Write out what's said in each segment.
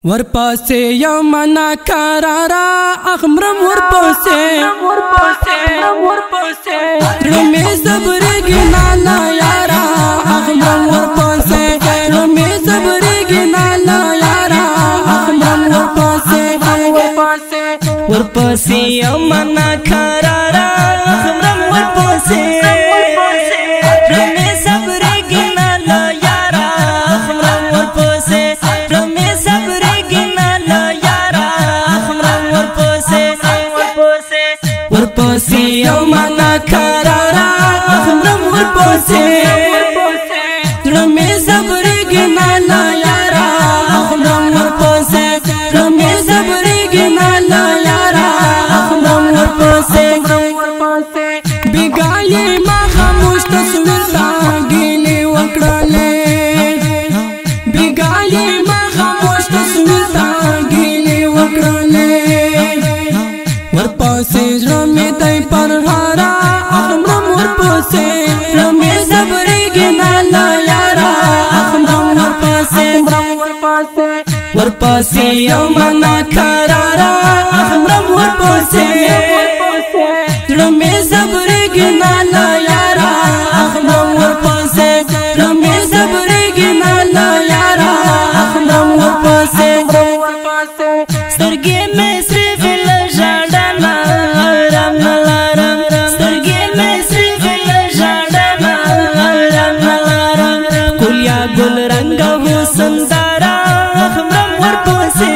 ورپسې یمنا کرارا اخمرم ورپسې رمې صبرېږي نالا یارا اخمرم ورپسې رمې صبرېږي نالا یارا اخمرم ورپسې یمنا کرارا اخمرم ورپسې رمې صبرېږي نالا یارا اخمرم ورپسې رمې صبرېږي نالا یارا اخمرم ورپسې یمنا کرارا اخمرم ورپسې رمې صبرېږي نالا یارا اخمرم ورپسې رمې صبرېږي نالا یارا اخمرم ورپسې بیګایې ما خاموش تصویر تا ګیلې وکړلې بیګایې ما خاموش تصویر تا ګیلې وکړلې ورپسې رمې دای پر هارا اخمرم ورپسې رمې صبرېږي نالا یارا اخمرم ورپسې یمنا کرارا اخمرم ورپسې رمې صبرېږي نالا یارا اخمرم ورپسې رمې صبرېږي نالا یارا اخمرم ورپسې سترګې مې سرې ویل ژړنا رام نلارم سترګې مې سرې ویل ژړنا رام نلارم ګلیا ګل رنګ حسن دارا اخمرم ورپسې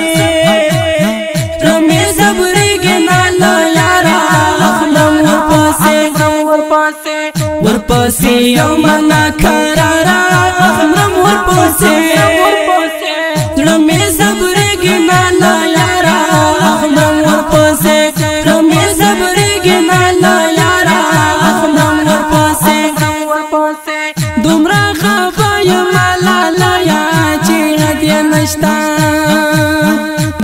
رمې صبرېږي نالا یارا اخمرم ورپسې یمنا کرارا اخمرم ورپسې رمې صبرېږي نالا یارا اخمرم ورپسې رمې صبرېږي نالا یارا اخمرم ورپسې دومره خفه یم لالا یا چې هدیه نشته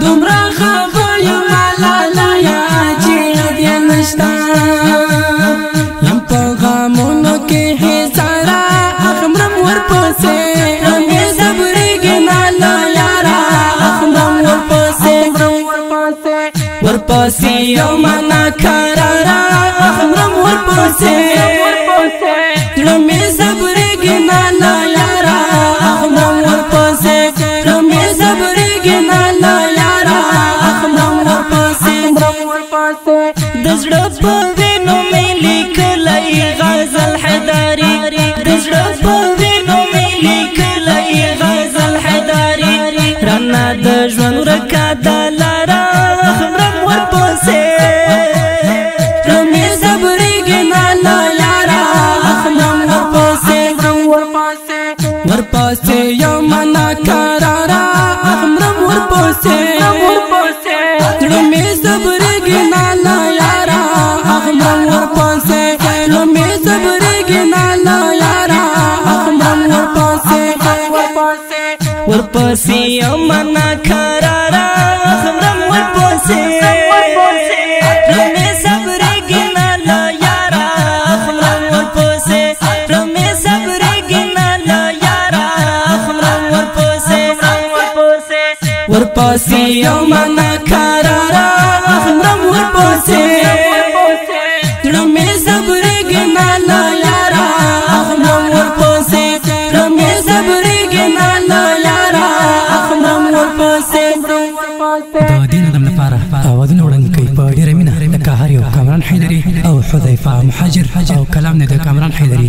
دومره خفه یم لالا یا چې هدیه نشته یم په غمونو کې هزاره اخمرم ورپسې رمې صبرېږي نالا یارا اخمرم ورپسې یمنا کرارا اخمرم ورپسې رمې صبرېږي نالا یارا اخمرم ورپسې رمې صبرېږي نالا یارا اخمرم ورپسې د زړه په وینو مې لیکلی غزل حیداري د زړه په وینو مې لیکلی غزل حیداري رانه د ژوند ورکه ده لاره اخمرم ورپسې رمې صبرېږي نالا یارا اخمرم ورپسې یمنا کرارا اخمرم ورپسې رمې صبرېږي نالا یارا اخمرم ورپسې رمې صبرېږي نالا یارا اخمرم ورپسې یمنا کرارا اخمرم ورپسې رمې صبرېږي نالا یارا اخمرم ورپسې رمې صبرېږي نالا یارا اخمرم ورپسې یمنا کرارا اخمرم ورپسې رمې صبرېږي نالا یارا اخمرم ورپسې رمې صبرېږي نالا یارا اخمرم ورپسې د دې نظم لپاره اوازونه وړاندې کوي په ډېره مینه لکه هر یو کامران حیدري او حذیفه مهاجر او کلام نه د کامران حیدري